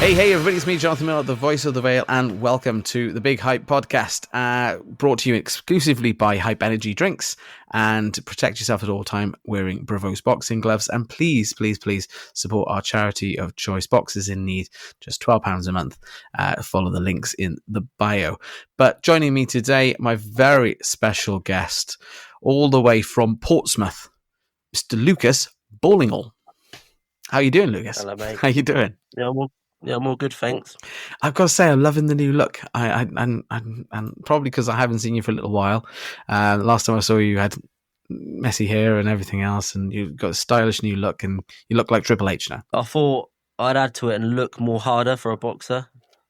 Hey, everybody, it's me, Jonathan Millard, the voice of the Vale, and welcome to the Big Hype Podcast, brought to you exclusively by Hype Energy Drinks. And protect yourself at all time wearing Bravos boxing gloves. And please, please, please support our charity of choice, Boxers in Need, just £12 a month. Follow the links in the bio. But joining me today, my very special guest, all the way from Portsmouth, Mr. Lucas Ballingall. How you doing, Lucas? Hello, mate. How you doing? Yeah, I'm all good, thanks. I've got to say, I'm loving the new look. And probably because I haven't seen you for a little while. Last time I saw you, you had messy hair and everything else, and you've got a stylish new look, and you look like Triple H now. I thought I'd add to it and look more harder for a boxer.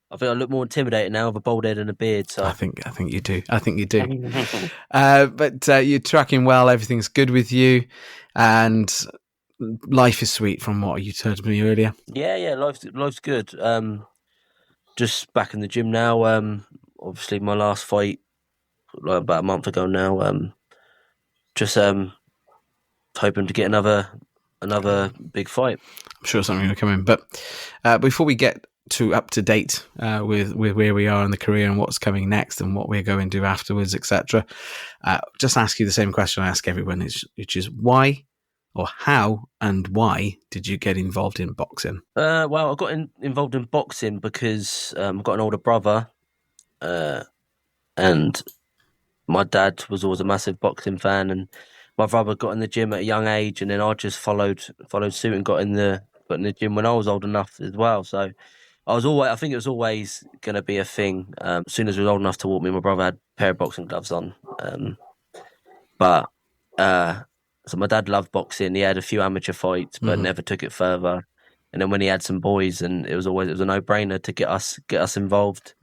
I think I look more intimidating now with a bald head and a beard. So I think you do. But you're tracking well. Everything's good with you, and life is sweet from what you told me earlier. Yeah, life's good. Just back in the gym now. Obviously my last fight, like about a month ago now. Just hoping to get another big fight. I'm sure something will come in. But before we get to up to date with where we are in the career and what's coming next and what we're going to do afterwards, etc., just ask you the same question I ask everyone, which is why, or how and why did you get involved in boxing? Well, I got involved in boxing because I've got an older brother, and my dad was always a massive boxing fan, and my brother got in the gym at a young age, and then I just followed suit and got in the gym when I was old enough as well. So I think it was always going to be a thing. As soon as we were old enough to walk, me and my brother had a pair of boxing gloves on. So my dad loved boxing. He had a few amateur fights, but never took it further. And then when he had some boys, and it was a no-brainer to get us involved.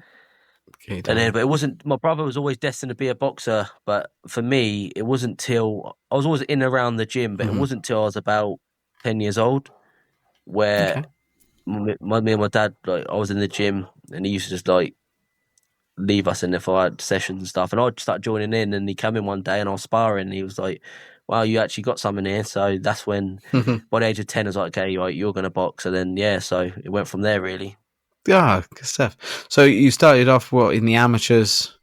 Okay, but it wasn't. My brother was always destined to be a boxer, but for me, it wasn't till I was always in and around the gym. But it wasn't till I was about 10 years old where me and my dad, like, I was in the gym, and he used to just like leave us in there for like, sessions and stuff, and I'd start joining in. And he came in one day, and I was sparring, and he was like, wow, you actually got something here. So that's when, by the age of 10, I was like, okay, you're going to box. And then, so it went from there, really. Yeah, good stuff. So you started off, in the amateurs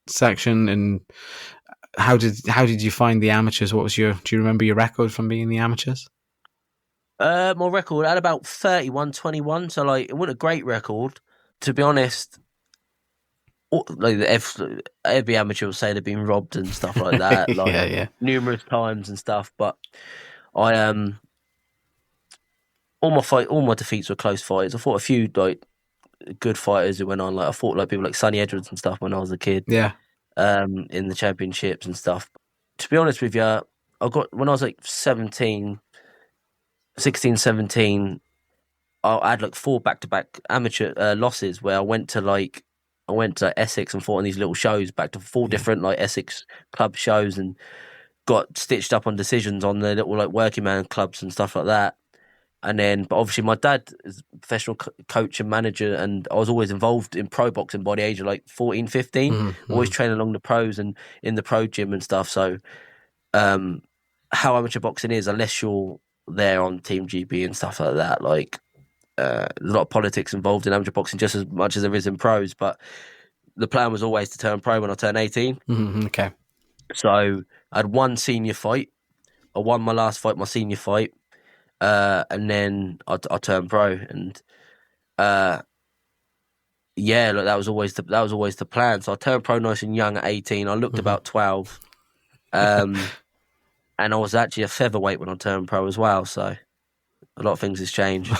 section, and how did you find the amateurs? Do you remember your record from being in the amateurs? My record, I had about 31-21. So, like, it wasn't a great record. To be honest, like every amateur will say they've been robbed and stuff like that, like numerous times and stuff. But I all my defeats were close fights. I fought a few like good fighters who went on. Like I fought like people like Sonny Edwards and stuff when I was a kid. Yeah. In the championships and stuff. To be honest with you, when I was like 16, 17, I had like 4 back-to-back amateur losses where I went to Essex and fought on these little shows, back to 4 different like Essex club shows, and got stitched up on decisions on the little like working man clubs and stuff like that. And then, but obviously my dad is a professional coach and manager, and I was always involved in pro boxing by the age of like 14, 15, always training along the pros and in the pro gym and stuff. So how amateur boxing is, unless you're there on Team GB and stuff like that, like a lot of politics involved in amateur boxing just as much as there is in pros, but the plan was always to turn pro when I turned 18. Okay. So I had one senior fight. I won my last fight, my senior fight, and then I turned pro. And that was always the plan. So I turned pro nice and young at 18. I looked about 12, and I was actually a featherweight when I turned pro as well. So a lot of things has changed.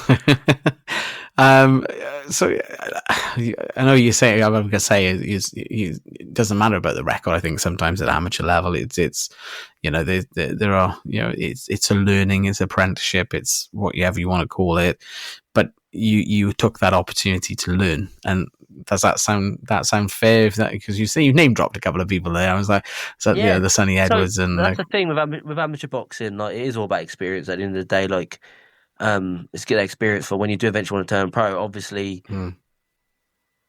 So I know you say, I'm going to say it doesn't matter about the record. I think sometimes at amateur level, it's there are, it's a learning, it's apprenticeship, it's whatever you want to call it. But you took that opportunity to learn, and does that sound fair? Because you say you name dropped a couple of people there. I was like, the Sonny Edwards, and that's the thing with amateur boxing. Like, it is all about experience at the end of the day. Like, it's get that experience for when you do eventually want to turn pro. Obviously,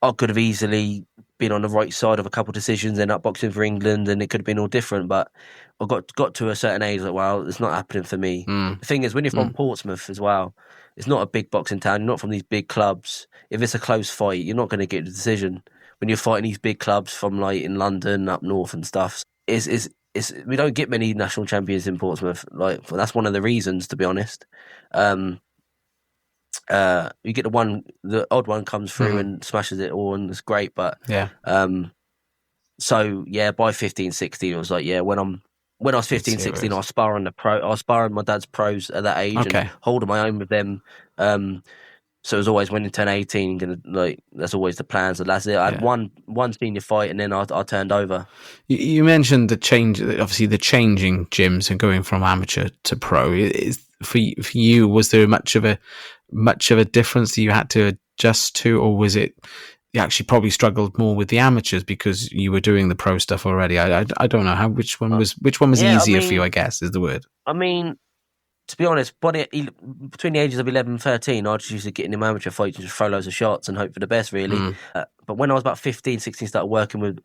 I could have easily been on the right side of a couple of decisions, end up boxing for England, and it could have been all different. But I got to a certain age, like, well, it's not happening for me. The thing is, when you're from Portsmouth as well, it's not a big boxing town. You're not from these big clubs. If it's a close fight, you're not going to get the decision. When you're fighting these big clubs from like in London, up north and stuff, we don't get many national champions in Portsmouth. Like that's one of the reasons, to be honest. You get the odd one comes through and smashes it all, and it's great. But so yeah, by 15, 16, it was like when I was 15, 16, I was sparring my dad's pros at that age and holding my own with them. So it was always when you turn 18, that's always the plans. And that's it. I had one senior fight, and then I turned over. You mentioned the change, obviously the changing gyms and going from amateur to pro. Is for you, was there much of a difference that you had to adjust to, or was it you actually probably struggled more with the amateurs because you were doing the pro stuff already? I don't know which one was easier for you, I guess is the word. I mean, to be honest, between the ages of 11 and 13, I just used to get in the amateur fights and just throw loads of shots and hope for the best, really. But when I was about 15, 16, started working with,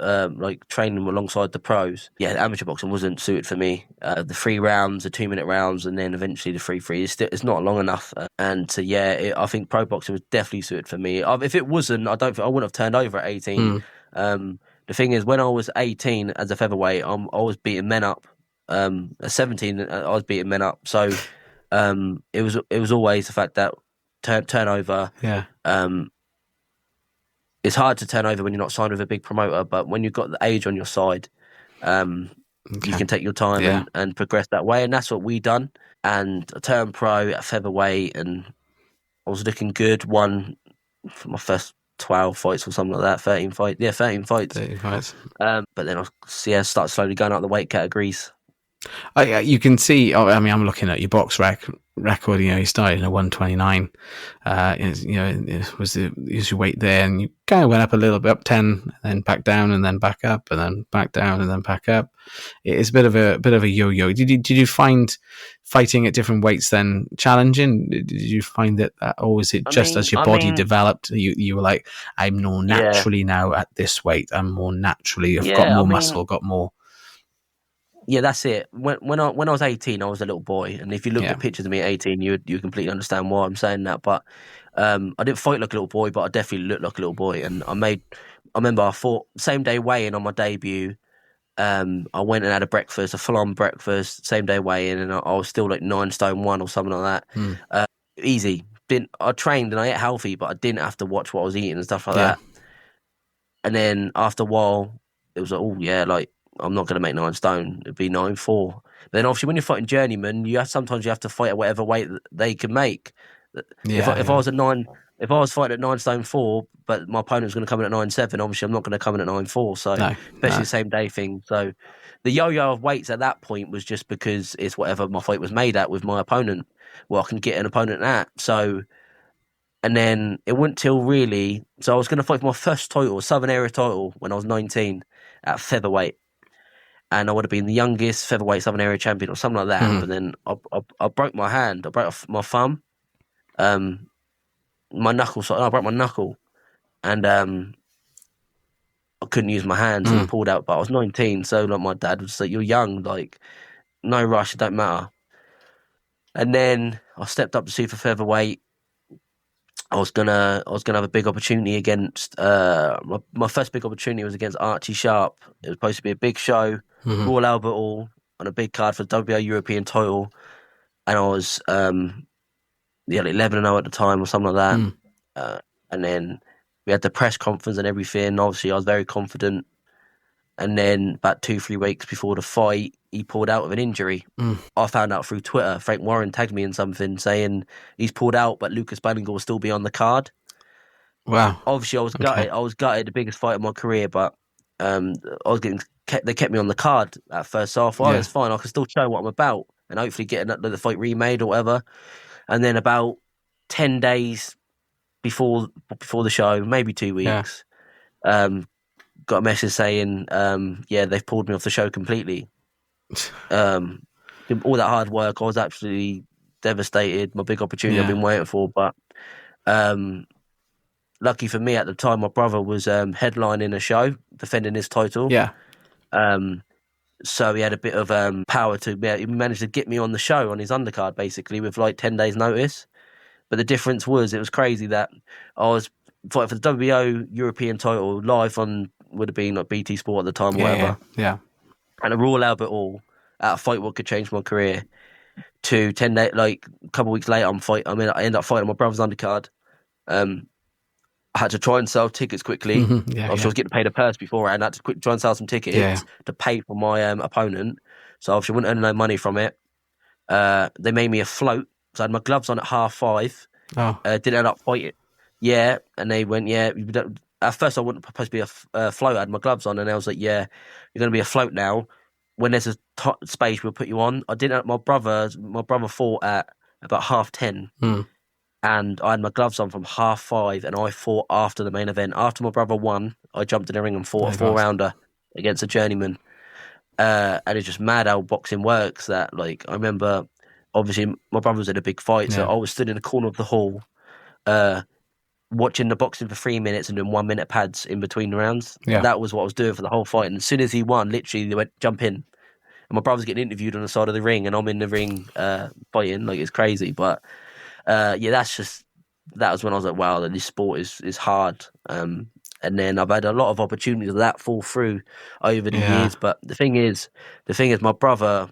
training alongside the pros, amateur boxing wasn't suited for me. The 3 rounds, the 2-minute rounds, and then eventually the 3-3, it's not long enough. I think pro boxing was definitely suited for me. If it wasn't, I wouldn't have turned over at 18. The thing is, when I was 18 as a featherweight, I was beating men up. At 17, I was beating men up. So it was always the fact that turnover. It's hard to turn over when you're not signed with a big promoter, but when you've got the age on your side, you can take your time and progress that way. And that's what we done. And I turned pro at featherweight, and I was looking good. Won for my first 12 fights or something like that. 13 fights. Yeah, 13 fights. 13 fights. But then I started slowly going up the weight categories. You can see. I'm looking at your box record. You started at 129. It was your weight there, and you kind of went up a little bit, up 10, and then back down, and then back up, and then back down, and then back up. It's a bit of a yo-yo. Did you find fighting at different weights then challenging? Did you find that, or was it just as your body developed, you were like, I'm more naturally now at this weight. I'm more naturally. I've got more muscle, got more. Yeah, that's it. When I was 18, I was a little boy, and if you looked at pictures of me at 18, you completely understand why I'm saying that. But I didn't fight like a little boy, but I definitely looked like a little boy. And I remember I fought same day weigh-in on my debut. I went and had a full-on breakfast, same day weigh-in, and I was still like 9 stone 1 or something like that. Easy. I trained and I ate healthy, but I didn't have to watch what I was eating and stuff like that. And then after a while, it was like, I'm not going to make 9 stone. It'd be 9'4". But then obviously when you're fighting journeyman, sometimes you have to fight at whatever weight they can make. If I was fighting at 9 stone 4, but my opponent was going to come in at 9'7", obviously I'm not going to come in at 9'4". So especially the same day thing. So the yo-yo of weights at that point was just because it's whatever my fight was made at with my opponent. Well, I can get an opponent at. So, and then it wasn't till really. So I was going to fight for my first title, Southern Area title, when I was 19 at featherweight. And I would have been the youngest featherweight Southern Area champion or something like that. But then I broke my hand. I broke my thumb, my knuckle. So I broke my knuckle, and I couldn't use my hands. And pulled out. But I was 19, so like my dad would say, "You're young, like no rush. It don't matter." And then I stepped up to super featherweight. I was gonna have a big opportunity against my first big opportunity was against Archie Sharp. It was supposed to be a big show, Royal Albert Hall, on a big card for the WBO European title, and I was 11-0 at the time or something like that. And then we had the press conference and everything. Obviously, I was very confident. And then about 2-3 weeks before the fight, he pulled out with an injury. I found out through Twitter. Frank Warren tagged me in something saying he's pulled out, but Lucas Ballingall will still be on the card. Wow. Obviously, I was gutted. I was gutted, the biggest fight of my career, but they kept me on the card at first. So I thought, it's fine. I can still show what I'm about and hopefully get the fight remade or whatever. And then about 10 days before the show, maybe 2 weeks, got a message saying, they've pulled me off the show completely. All that hard work, I was absolutely devastated. My big opportunity I've been waiting for, but lucky for me at the time, my brother was headlining a show, defending his title. Yeah. So he had a bit of power to be. He managed to get me on the show on his undercard, basically, with like 10 days' notice. But the difference was, it was crazy that I was fighting for the WBO European title live on, would have been like BT Sport at the time, or whatever. Yeah. And a Royal Albert Hall at a fight what could change my career. To 10 days, like a couple of weeks later, I end up fighting my brother's undercard. I had to try and sell tickets quickly. I was getting paid a purse beforehand. I had to try and sell some tickets to pay for my opponent. So obviously, I wouldn't earn no money from it. They made me a float. So I had my gloves on at 5:30. Oh. Didn't end up fighting. Yeah, and they went, yeah. At first, I wasn't supposed to be a float. I had my gloves on, and I was like, yeah, you're going to be a float now. When there's a space, we'll put you on. I didn't. My brother fought at about 10:30. And I had my gloves on from 5:30, and I fought after the main event. After my brother won, I jumped in the ring and fought a 4-rounder against a journeyman. And it's just mad how boxing works. That, like, I remember, obviously, my brother was in a big fight, so I was stood in the corner of the hall, watching the boxing for 3 minutes and doing 1 minute pads in between the rounds. Yeah. That was what I was doing for the whole fight. And as soon as he won, literally, they went, jump in. And my brother's getting interviewed on the side of the ring, and I'm in the ring fighting. Like, it's crazy, but... that was when I was like, wow, that this sport is hard. And then I've had a lot of opportunities of that fall through over the years. But the thing is, my brother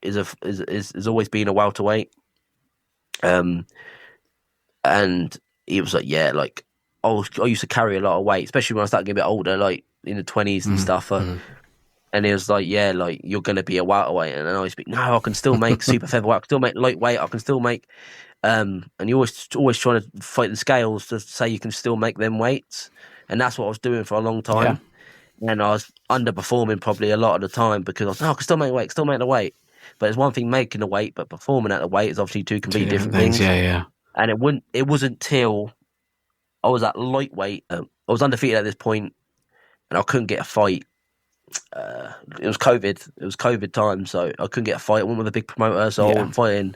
is always been a welterweight. And he was like, yeah, like I used to carry a lot of weight, especially when I started getting a bit older, like in the 20s and stuff. And he was like, yeah, like, you're going to be a welterweight. And then I always be, no, I can still make super featherweight, I can still make lightweight, I can still make... and you always trying to fight the scales to say you can still make them weights. And that's what I was doing for a long time. Yeah. And I was underperforming probably a lot of the time because I was, I can still make weight, still make the weight. But it's one thing making the weight, but performing at the weight is obviously two completely different things. Yeah. And it wasn't till I was at lightweight. I was undefeated at this point, and I couldn't get a fight. It was COVID. It was COVID time, so I couldn't get a fight. I went with a big promoter, so I wasn't fighting.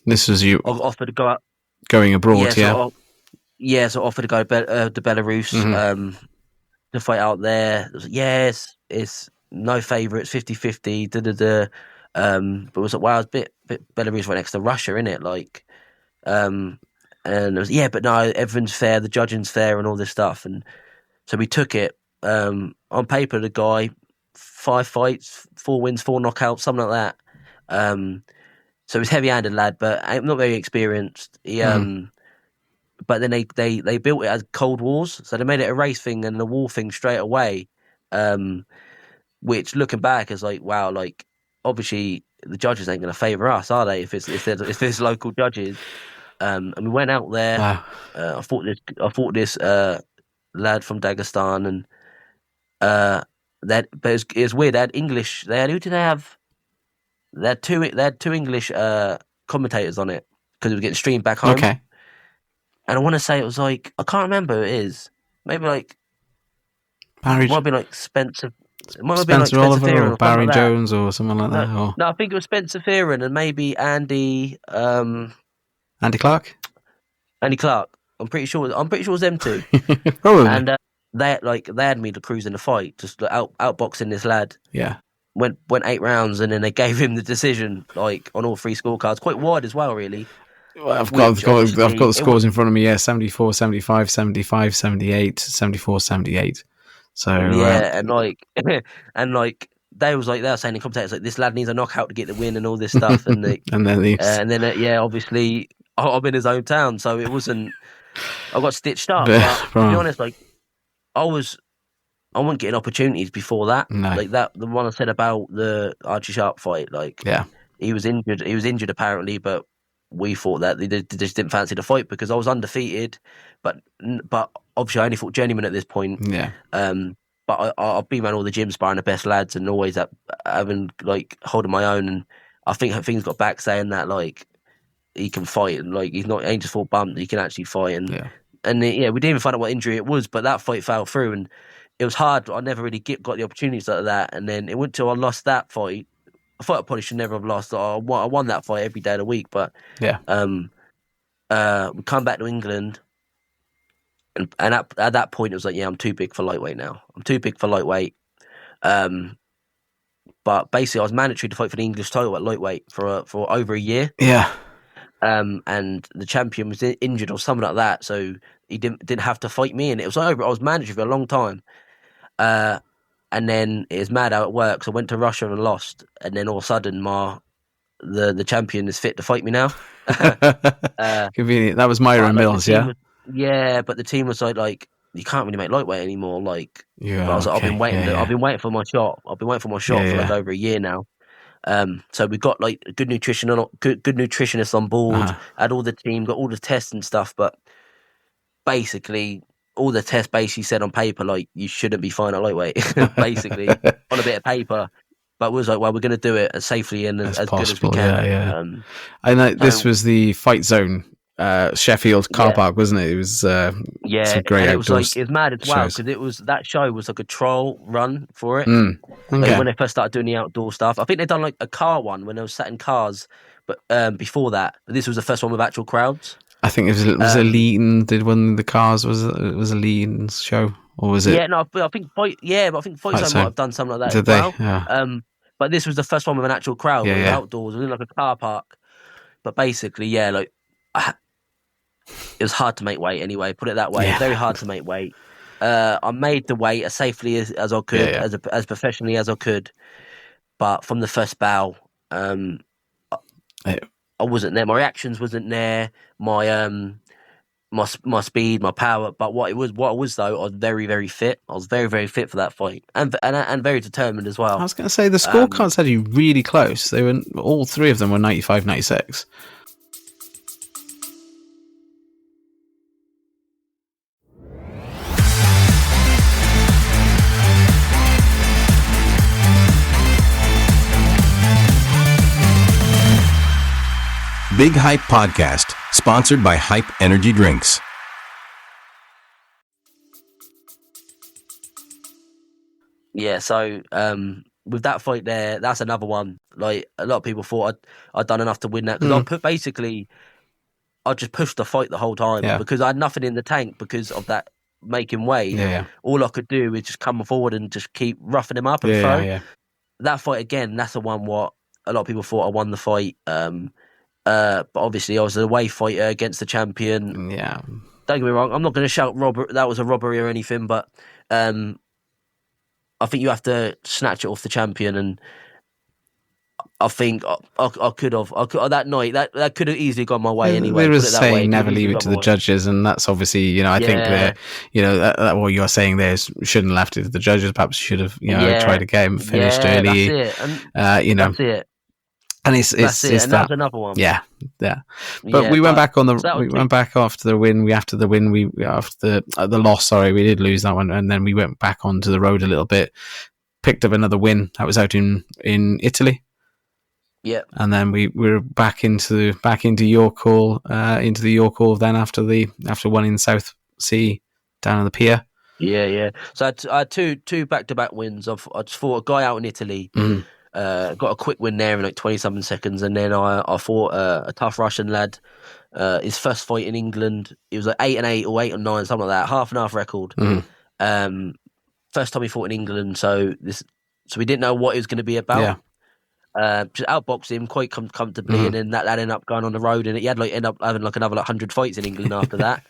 This was you. I offered to go out, going abroad, so I offered to go to Belarus to fight out there. I was like, it's no favourites, 50-50, But it was like, wow, it's a bit Belarus right next to Russia, innit? Like, and it was, but no, everyone's fair, the judging's fair, and all this stuff. And so we took it. On paper, the guy, 5 fights, 4 wins, 4 knockouts, something like that. So he's heavy-handed lad, but I'm not very experienced. But then they built it as Cold Wars, so they made it a race thing and a war thing straight away. Which, looking back, is like, wow, like, obviously the judges ain't going to favour us, are they? If there's local judges, and we went out there. Wow. I fought this lad from Dagestan, and but it was weird. They had English. Who did they have? They had two English commentators on it because it was getting streamed back home. Okay. And I want to say it was like, I can't remember who it is. Maybe like Barry. It might be like Spencer. It might Spencer be like Spencer Oliver Fearon or Barry Jones or someone like that. No, I think it was Spencer Fearon and maybe Andy. Andy Clark. Andy Clark. I'm pretty sure it was them two. Probably. And they had me to cruise in the fight, just outboxing this lad. Yeah. Went 8 rounds, and then they gave him the decision, like, on all 3 scorecards, quite wide as well, really. Well, I've got the scores in front of me. Yeah, 74, 75, 75, 78, 74, 78. So and like they were saying in commentators, like, this lad needs a knockout to get the win and all this stuff, and then obviously I'm in his hometown, so it wasn't. I got stitched up, but to be honest, like, I wasn't getting opportunities before that. No. Like that, the one I said about the Archie Sharp fight, like, he was injured. He was injured apparently, but we thought that they just didn't fancy the fight because I was undefeated. But obviously I only fought journeyman at this point. Yeah. But I've been around all the gyms, sparring the best lads, and always having, like, holding my own. And I think things got back saying that, like, he can fight, and, like, he ain't just fought bumped. He can actually fight, and we didn't even find out what injury it was, but that fight fell through, and it was hard. I never really got the opportunities like that, and then it went till I lost that fight. I thought I probably should never have lost. I won that fight every day of the week, but we come back to England, And at that point, it was like, yeah, I'm too big for lightweight now. I'm too big for lightweight. But basically, I was mandatory to fight for the English title at lightweight for over a year. Yeah. And the champion was injured or something like that, so he didn't have to fight me, and it was over. I was mandatory for a long time. And then it was mad how it works. I went to Russia and lost, and then all of a sudden, the champion is fit to fight me now. Convenient. That was Myron Mills, yeah. But the team was like you can't really make lightweight anymore. Like, yeah, but I was like, okay. I've been waiting. Yeah. I've been waiting for my shot. I've been waiting for my shot for like over a year now. So we got like good nutritionists on board. Had all the team, got all the tests and stuff. But basically, all the tests basically said on paper like you shouldn't be fine at lightweight. Basically, on a bit of paper. But we was like, well, we're going to do it as safely and as good as we can. Yeah. I know this was the Fight Zone, Sheffield car park, wasn't it? It was some great it was outdoors. It was mad as well because that show was like a trial run for it. Okay. Like when they first started doing the outdoor stuff, I think they'd done like a car one when they were sat in cars, but before that, this was the first one with actual crowds. I think it was Leeton did one of the cars. Was it a Leeton's show? Or was it? Yeah, no, I think Fight Zone might have done something like that Did as well. They? Yeah. But this was the first one with an actual crowd. It was outdoors. It was in like a car park. But basically, it was hard to make weight anyway. Put it that way. Yeah. Very hard to make weight. I made the weight as safely as I could, as professionally as I could. But from the first bow, I wasn't there. My reactions wasn't there. My speed, my power, but what I was though, I was very, very fit. I was very, very fit for that fight, and very determined as well. I was going to say the scorecards had you really close. They were all three of them were 95, 96. Big Hype Podcast, sponsored by Hype Energy Drinks. Yeah, so with that fight there, that's another one. Like a lot of people thought I'd done enough to win that because I just pushed the fight the whole time because I had nothing in the tank because of that making weight. Yeah. All I could do is just come forward and just keep roughing him up and throw. Yeah. That fight again, that's the one what a lot of people thought I won the fight. But obviously I was an away fighter against the champion. Yeah. Don't get me wrong, I'm not going to shout that was a robbery or anything, but I think you have to snatch it off the champion, and I think I could have that night that could have easily gone my way anyway. There was saying never leave it to the judges, and that's obviously I think that what you're saying there is shouldn't have left it to the judges. Perhaps should have tried a game, finished early. That's it. And that's it. And it's and that was another one. Yeah. But we went back went back after the win. After the loss. Sorry, we did lose that one, and then we went back onto the road a little bit. Picked up another win. That was out in Italy. Yeah. And then we were back into York Hall, into the York Hall. Then after one in South Sea down on the pier. Yeah. So I had two back-to-back wins. I just fought a guy out in Italy. Got a quick win there in like 20-something seconds, and then I fought a tough Russian lad. His first fight in England, it was like 8-8 or 8-9, something like that, half and half record. First time he fought in England, so we didn't know what it was going to be about. Just outboxed him quite comfortably, and then that ended up going on the road, and he had ended up having like another 100 fights in England after that.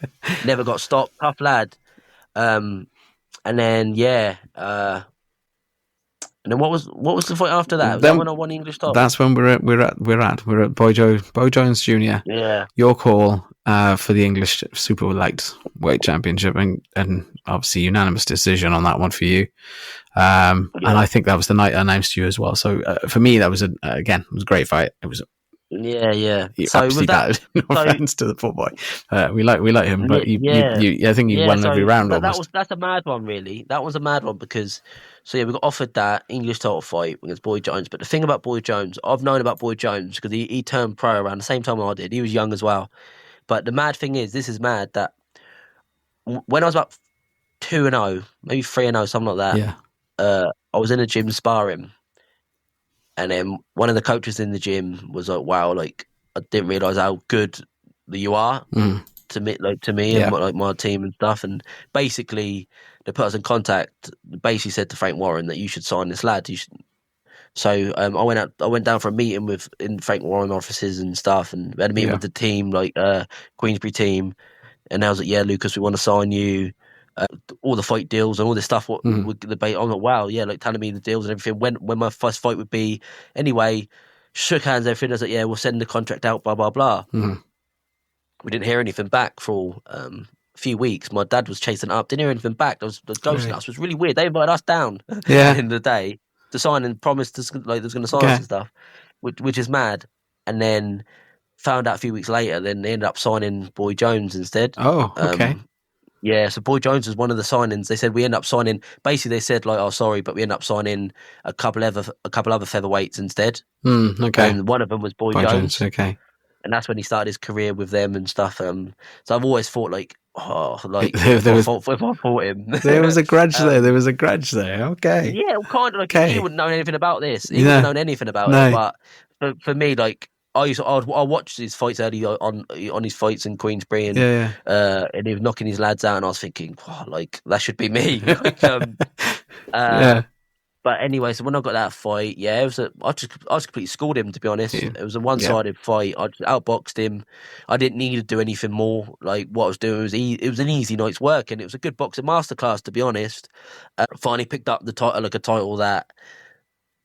Never got stopped, tough lad. And then and then what was the fight after that? Was that when I won the English title? That's when we're at Boy Jones Jr. York Hall for the English Super Lightweight Championship, and obviously unanimous decision on that one for you. And I think that was the night I announced to you as well. So for me, that was it was a great fight. It was. Yeah. So absolutely bad. No offense to the poor boy. We like him, but I think he won every round. That's a mad one, really. That was a mad one because we got offered that English title fight against Boy Jones. But the thing about Boy Jones, I've known about Boy Jones because he turned pro around the same time I did. He was young as well. But the mad thing is, this is mad that when I was about 2-0, maybe 3-0, something like that. I was in a gym sparring. And then one of the coaches in the gym was like, wow, like, I didn't realise how good you are to me and my team and stuff, and basically they put us in contact. Basically said to Frank Warren that you should sign this lad. So I went down for a meeting in Frank Warren offices and stuff, and we had a meeting with the team, Queensbury team, and I was like, yeah, Lucas, we want to sign you. All the fight deals and all this stuff. With the debate, I'm like, wow, yeah, telling me the deals and everything. When my first fight would be, anyway. Shook hands, everything. I was like, yeah, we'll send the contract out, blah blah blah. We didn't hear anything back for a few weeks. My dad was chasing it up, didn't hear anything back. There was ghosting us. It was really weird. They invited us down in the day to sign and promised they was going to sign us and stuff, which is mad. And then found out a few weeks later, then they ended up signing Boy Jones instead. Oh, okay. Yeah, so Boy Jones was one of the signings. They said we end up signing. Basically, they said oh, sorry, but we end up signing a couple other featherweights instead. Okay. And one of them was Boy Jones. Okay. And that's when he started his career with them and stuff. So I've always thought if I fought him, there was a grudge there. There was a grudge there. Okay. Yeah, kind of he wouldn't know anything about this. He wouldn't know anything about it. But for me, I watched his fights early on his fights in Queensbury, and and he was knocking his lads out, and I was thinking, that should be me. But anyway, so when I got that fight, I just completely schooled him, to be honest. It was a one-sided fight. I just outboxed him. I didn't need to do anything more. What I was doing it was an easy night's work, and it was a good boxing masterclass, to be honest. Finally picked up the title, a title that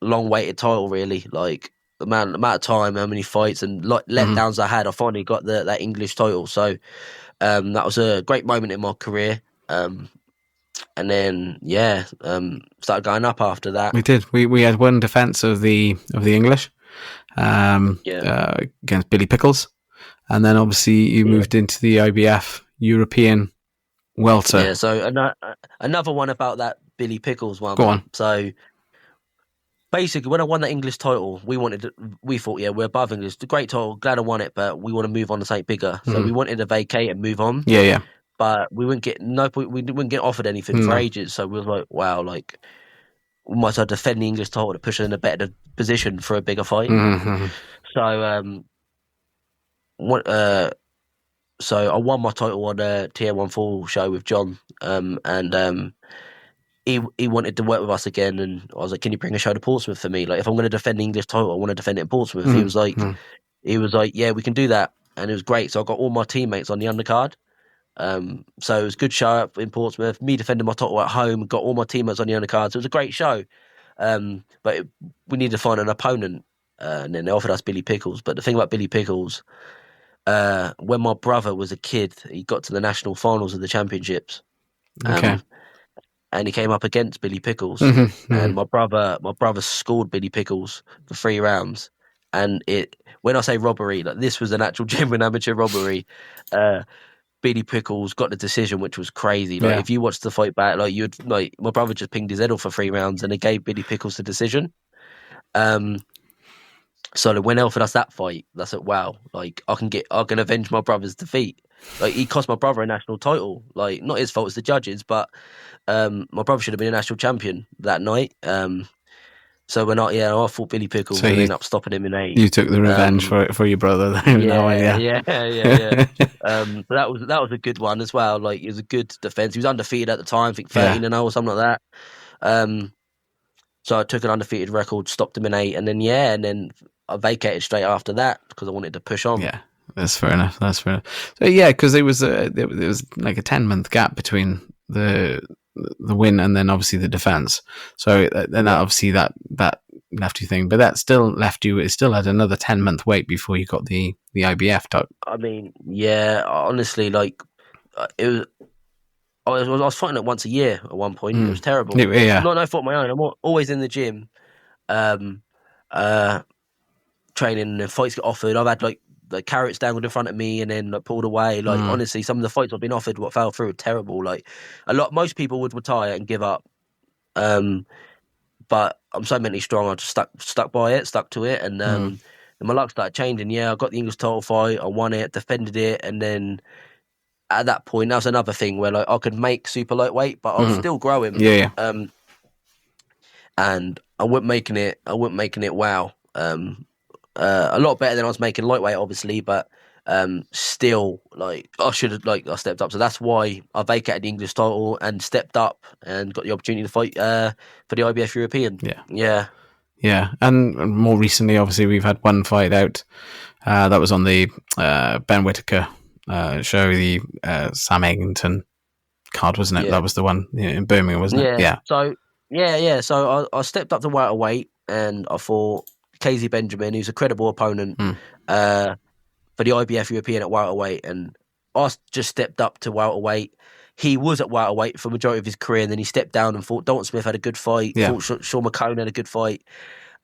long-weighted title, really, the amount of time, how many fights and letdowns I had, I finally got that English title. So that was a great moment in my career. And then started going up after that. We did. We had one defence of the English against Billy Pickles, and then obviously you moved into the IBF European welter. Yeah. So another one about that Billy Pickles one. Go on. So basically, when I won that English title, we thought, we're above English. It's a great title, glad I won it, but we want to move on to something bigger. So we wanted to vacate and move on. Yeah. But we wouldn't get offered anything for ages. So we was like, wow, we might as well defend the English title to push us in a better position for a bigger fight. So so I won my title on a TM14 show with John, and he wanted to work with us again, and I was like, can you bring a show to Portsmouth for me? If I'm going to defend the English title, I want to defend it in Portsmouth. He was like, yeah, we can do that. And it was great. So I got all my teammates on the undercard. So it was a good show up in Portsmouth, me defending my title at home, got all my teammates on the undercard. So it was a great show. But we needed to find an opponent, and then they offered us Billy Pickles. But the thing about Billy Pickles, when my brother was a kid, he got to the national finals of the championships. And he came up against Billy Pickles, and my brother scored Billy Pickles for 3 rounds. And when I say robbery, this was an actual genuine amateur robbery. Billy Pickles got the decision, which was crazy. If you watched the fight back, my brother just pinged his head off for 3 rounds, and they gave Billy Pickles the decision. So when they offered us that fight, that's like, wow, I can avenge my brother's defeat. He cost my brother a national title. Not his fault, it's the judges, but my brother should have been a national champion that night. So when I fought Billy Pickles, and ended up stopping him in 8. You took the revenge for your brother. Yeah. But that was a good one as well. It was a good defense. He was undefeated at the time, I think 13-0 or something like that. So I took an undefeated record, stopped him in 8, and then I vacated straight after that because I wanted to push on. Yeah, that's fair enough. So because there was a 10-month gap between the win and then obviously the defense. So then obviously that left you thing, but that still left you. It still had another 10-month wait before you got the IBF talk. I mean, yeah, honestly, it was. I was fighting it once a year at one point. It was terrible. Yeah. No fault of my own. I'm always in the gym, training, and fights get offered. I've had carrots dangled in front of me and then pulled away. Honestly, some of the fights I've been offered, what fell through, are terrible. Most people would retire and give up. But I'm so mentally strong. I just stuck by it, stuck to it, and my luck started changing. Yeah, I got the English title fight. I won it, defended it, and then at that point, that was another thing where I could make super lightweight, but I was still growing. Yeah. And I wasn't making it. Wow. A lot better than I was making lightweight, obviously, but still, like, I should have, like, I stepped up. So that's why I vacated the English title and stepped up and got the opportunity to fight for the IBF European. Yeah, and more recently, obviously, we've had one fight out. That was on the Ben Whittaker show, the Sam Egginton card, wasn't it? Yeah. That was the one in Birmingham, wasn't it? Yeah. So So I stepped up to welterweight, and I fought Casey Benjamin, who's a credible opponent for the IBF European at welterweight, and I just stepped up to welterweight. He was at welterweight for the majority of his career, and then he stepped down and fought. Dalton Smith had a good fight. Yeah. Fought Sean McCone had a good fight,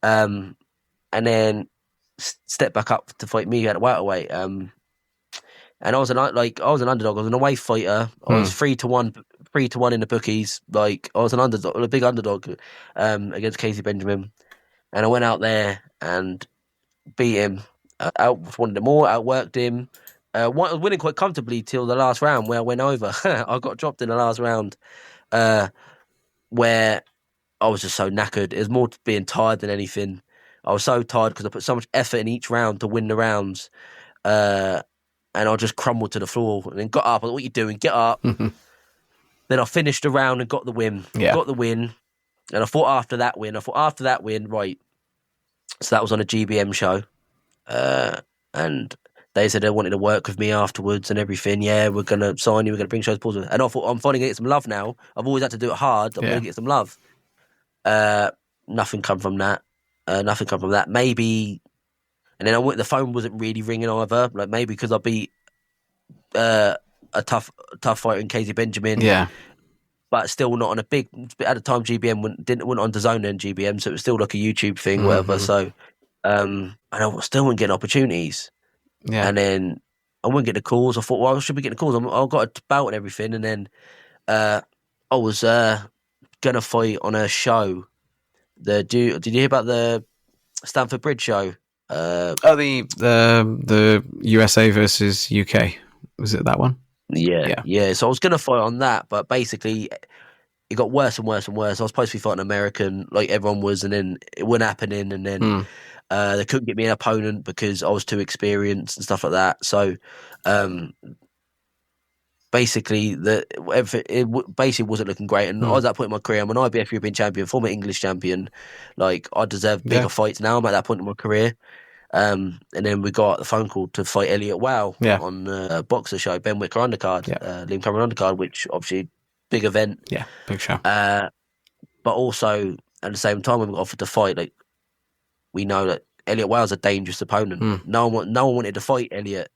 and then stepped back up to fight me at welterweight. And I was an underdog. I was an away fighter. I was 3-1 in the bookies. Like, I was an underdog, a big underdog against Casey Benjamin, and I went out there and beat him. Wanted him more, outworked him. I was winning quite comfortably till the last round, where I went over. I got dropped in the last round, where I was just so knackered. It was more being tired than anything. I was so tired because I put so much effort in each round to win the rounds, and I just crumbled to the floor. And then got up. I thought, "What are you doing? Get up!" Then I finished the round and got the win. Got the win, and I thought after that win, right. So that was on a GBM show. And they said they wanted to work with me afterwards and everything. Yeah, we're going to sign you, we're going to bring shows pause. And I thought, I'm finally going to get some love now. I've always had to do it hard. I'm going to get some love. Nothing come from that. Maybe, and then the phone wasn't really ringing either. Like, maybe because I beat a tough fighter in Casey Benjamin. Yeah. But still not on a big, at the time GBM went on DAZN then GBM, so it was still like a YouTube thing, whatever. So, and I still wasn't getting opportunities. Yeah. And then I wouldn't get the calls. I thought, well, I should be getting the calls. I got a bout and everything. And then I was going to fight on a show. Did you hear about the Stamford Bridge show? The USA versus UK. Was it that one? Yeah. So I was going to fight on that, but basically it got worse and worse and worse. I was supposed to be fighting American, like everyone was, and then it wasn't happening. And then they couldn't get me an opponent because I was too experienced and stuff like that. So basically, it basically wasn't looking great. And I was at that point in my career. I'm an IBF European champion, former English champion. Like, I deserve bigger fights now. I'm at that point in my career. And then we got the phone call to fight Elliot Wow on the boxer show, Ben Whittaker undercard, Liam Cameron undercard, which obviously big event. Yeah, big show. But also at the same time, when we got offered to fight, like, we know that Elliot Wow's a dangerous opponent. No one wanted to fight Elliot.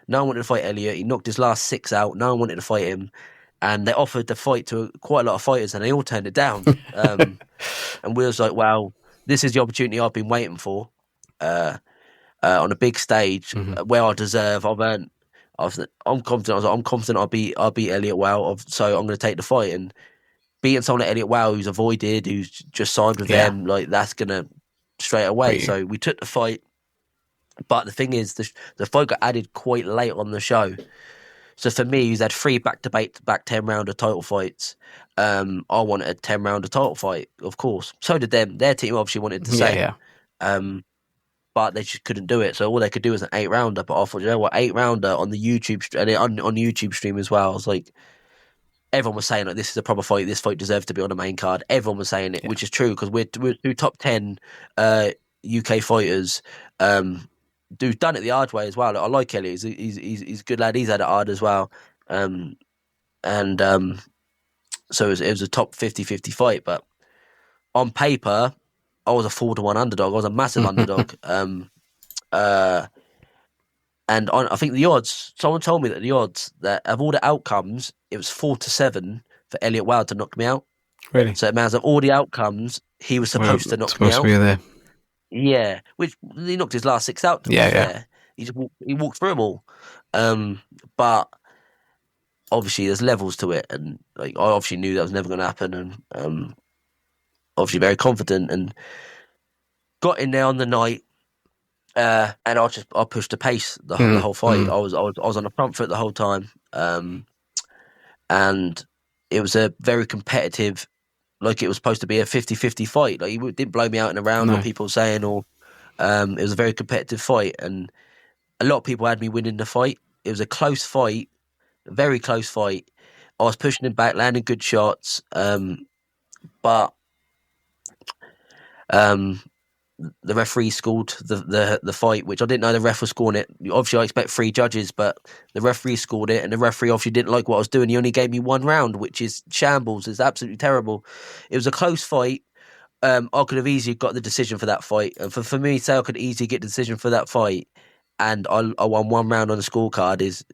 He knocked his last 6 out. No one wanted to fight him. And they offered the fight to quite a lot of fighters, and they all turned it down. And we was like, wow, this is the opportunity I've been waiting for. On a big stage where I deserve. I've earned. I'm confident. I'm confident. I'll beat Elliot Wow. So I'm going to take the fight, and beating someone like Elliot Wow, who's avoided, who's just signed with them, like, that's going to straight away. So we took the fight, but the thing is, the fight got added quite late on the show. So for me, who's had 3 back-to-back 10-rounder title fights, I wanted a 10-rounder title fight, of course. So did them. Their team obviously wanted to say. But they just couldn't do it. So all they could do was an 8-rounder. But I thought, you know what, 8-rounder on the YouTube and on YouTube stream as well. I was like, everyone was saying, like, this is a proper fight. This fight deserves to be on the main card. Everyone was saying it, which is true, because we're 2 top 10 UK fighters. Who's done it the hard way as well. Like, I like Elliot. He's a good lad. He's had it hard as well. So it was a top 50-50 fight. But on paper, I was a 4-1 underdog. I was a massive underdog. And I think the odds, someone told me that the odds that of all the outcomes, it was 4-7 for Elliot Wow to knock me out. Really? So it means of all the outcomes, he was supposed to knock me out. Supposed to be there. Yeah, which he knocked his last 6 out. He walked through them all. But obviously there's levels to it, and like, I obviously knew that was never going to happen, and obviously very confident, and got in there on the night, and I pushed the pace the whole fight. I was on the front foot the whole time, and it was a very competitive. Like, it was supposed to be a 50-50 fight. Like, he didn't blow me out in a round, or people saying, or it was a very competitive fight. And a lot of people had me winning the fight. It was a close fight, a very close fight. I was pushing him back, landing good shots, but the referee scored the fight, which I didn't know the ref was scoring it. Obviously, I expect 3 judges, but the referee scored it, and the referee obviously didn't like what I was doing. He only gave me 1 round, which is shambles. It's absolutely terrible. It was a close fight. I could have easily got the decision for that fight, and for me to say I could easily get the decision for that fight, and I won 1 round on the scorecard is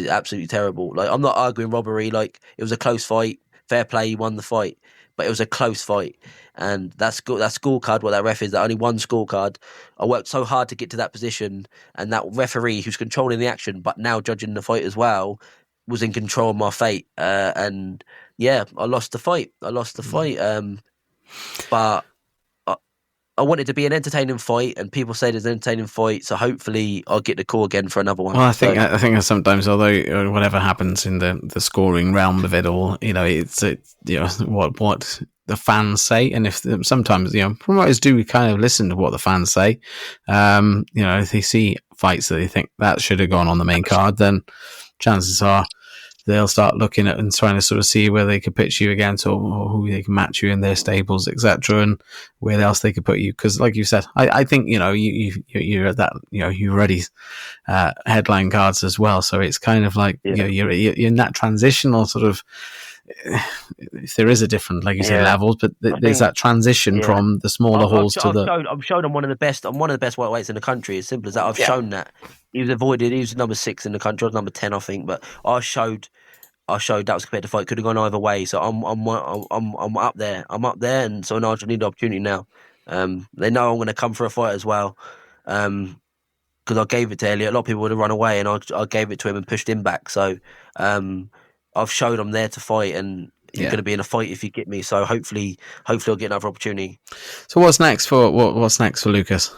absolutely terrible. Like, I'm not arguing robbery. Like, it was a close fight, fair play, he won the fight, but it was a close fight, and that scorecard, what that ref is, that only 1 scorecard. I worked so hard to get to that position, and that referee who's controlling the action but now judging the fight as well was in control of my fate. And yeah, I lost the fight. But I want it to be an entertaining fight, and people say there's an entertaining fight, so hopefully I'll get the call again for another one. Well, I think that sometimes, although whatever happens in the scoring realm of it all, it's what the fans say, and if sometimes promoters do kind of listen to what the fans say. If they see fights that they think that should have gone on the main card, then chances are they'll start looking at and trying to sort of see where they could pitch you against, or who they can match you in their stables, etc., and where else they could put you. Because, like you said, I think you're at that. You're already headline cards as well, so it's kind of like you're in that transitional sort of. If there is a different, like you say, levels, but there's that transition from the smaller halls to the. I'm showed I'm one of the best. I'm one of the best welterweights in the country. As simple as that. I've shown that. He was avoided. He was number 6 in the country. I was number 10, I think. But I showed that was compared to fight. Could have gone either way. So I'm up there. I'm up there, and so now I just need the opportunity now. They know I'm going to come for a fight as well. Because I gave it to Elliot. A lot of people would have run away, and I gave it to him and pushed him back. So I've showed I'm there to fight, and you're going to be in a fight if you get me. So hopefully I'll get another opportunity. So what's next for Lucas?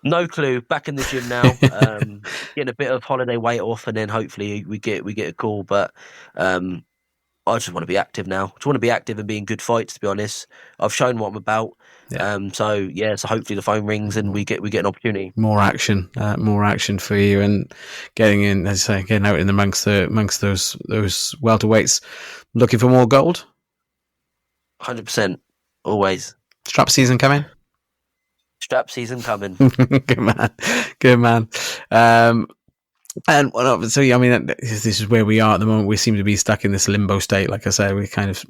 No clue. Back in the gym now, getting a bit of holiday weight off, and then hopefully we get a call. But I just want to be active now. Just want to be active and be in good fights. To be honest, I've shown what I'm about. So hopefully the phone rings and we get an opportunity. More action for you, and getting in, as I say, getting out in amongst those welterweights, looking for more gold. 100%, always. Strap season coming. Good man. And so this is where we are at the moment. We seem to be stuck in this limbo state. Like I say, we're kind of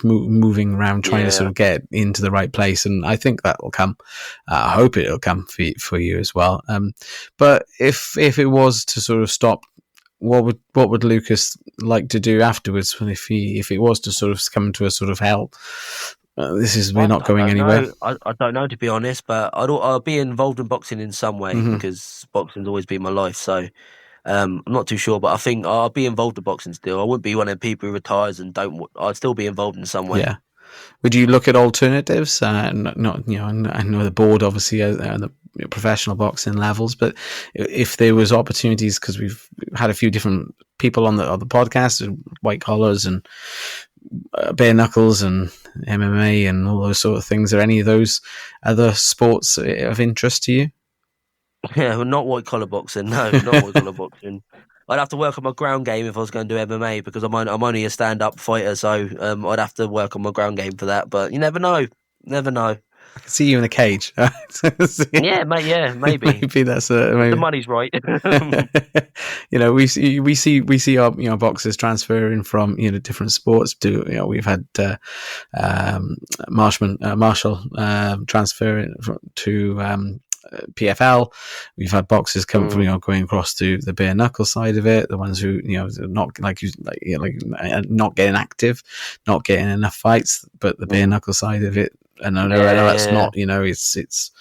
moving around, trying to sort of get into the right place, and I think that will come. I hope it'll come for you as well. But if it was to sort of stop, what would Lucas like to do afterwards? If it was to sort of come to a sort of hell. We're not going anywhere. I don't know, to be honest, but I'll be involved in boxing in some way because boxing's always been my life. So I'm not too sure, but I think I'll be involved in boxing still. I wouldn't be one of the people who retires and don't. I'd still be involved in some way. Yeah. Would you look at alternatives? I know the board obviously the professional boxing levels, but if there was opportunities, because we've had a few different people on the podcast, white collars and bare knuckles and MMA and all those sort of things. Are any of those other sports of interest to you? Yeah, well, not white collar boxing. No, not white collar boxing. I'd have to work on my ground game if I was going to do MMA, because I'm only a stand up fighter, so I'd have to work on my ground game for that. But you never know. I can see you in a cage. Yeah, mate. Yeah, maybe. Maybe that's maybe. The money's right. We see our boxers transferring from different sports to we've had Marshall transferring to PFL. We've had boxers come from going across to the bare knuckle side of it. The ones who not not getting active, not getting enough fights, but the bare knuckle side of it. And I know that's not, it's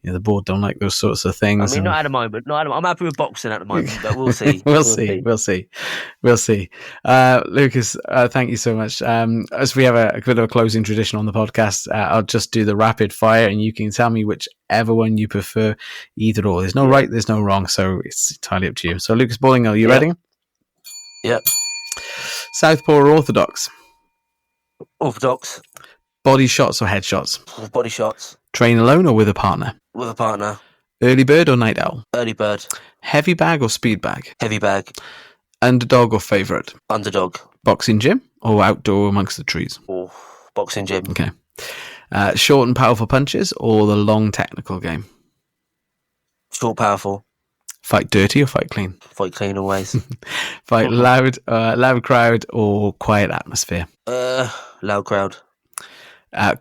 the board don't like those sorts of things. I mean, not at the moment. I'm happy with boxing at the moment, but we'll see. We'll see. Lucas, thank you so much. As we have a bit of a closing tradition on the podcast, I'll just do the rapid fire, and you can tell me whichever one you prefer, either or. There's no right, there's no wrong, so it's entirely up to you. So, Lucas Ballingall, are you ready? Yep. Southpaw or orthodox? Orthodox. Body shots or headshots? Body shots. Train alone or with a partner? With a partner. Early bird or night owl? Early bird. Heavy bag or speed bag? Heavy bag. Underdog or favourite? Underdog. Boxing gym or outdoor amongst the trees? Or boxing gym. Okay. Short and powerful punches or the long technical game? Short, powerful. Fight dirty or fight clean? Fight clean always. Fight loud crowd or quiet atmosphere? Loud crowd.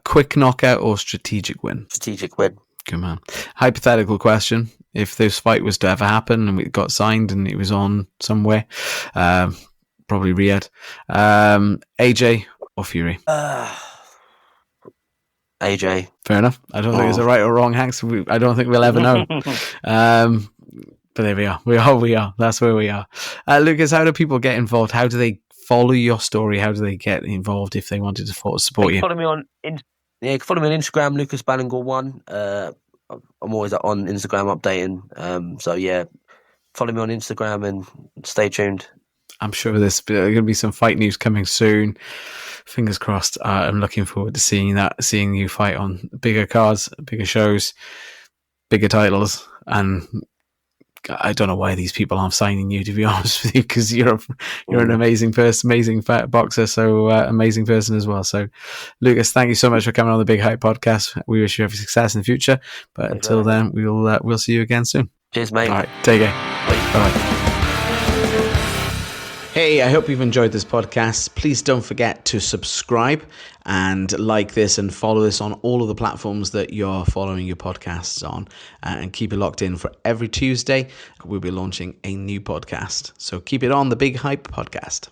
Quick knockout or strategic win? Strategic win. Good man. Hypothetical question. If this fight was to ever happen and it got signed and it was on somewhere, probably Riyadh, AJ or Fury? AJ. Fair enough. I don't think there's a right or wrong, Hanks. I don't think we'll ever know. But there we are. We are. That's where we are. Lucas, how do people get involved? How do they follow your story? How do they get involved if they wanted to support you? Follow me on Instagram, Lucas Ballingall 1. I'm always on Instagram updating. So yeah, follow me on Instagram and stay tuned. I'm sure there's going to be some fight news coming soon. Fingers crossed. I'm looking forward to seeing you fight on bigger cards, bigger shows, bigger titles, and I don't know why these people aren't signing you, to be honest with you, because you're an amazing person, amazing boxer, so amazing person as well. So, Lucas, thank you so much for coming on the Big Hype podcast. We wish you every success in the future, but until then, we'll see you again soon. Cheers, mate. All right, take care. Bye. Hey, I hope you've enjoyed this podcast. Please don't forget to subscribe and like this and follow this on all of the platforms that you're following your podcasts on, and keep it locked in for every Tuesday. We'll be launching a new podcast. So keep it on the Big Hype podcast.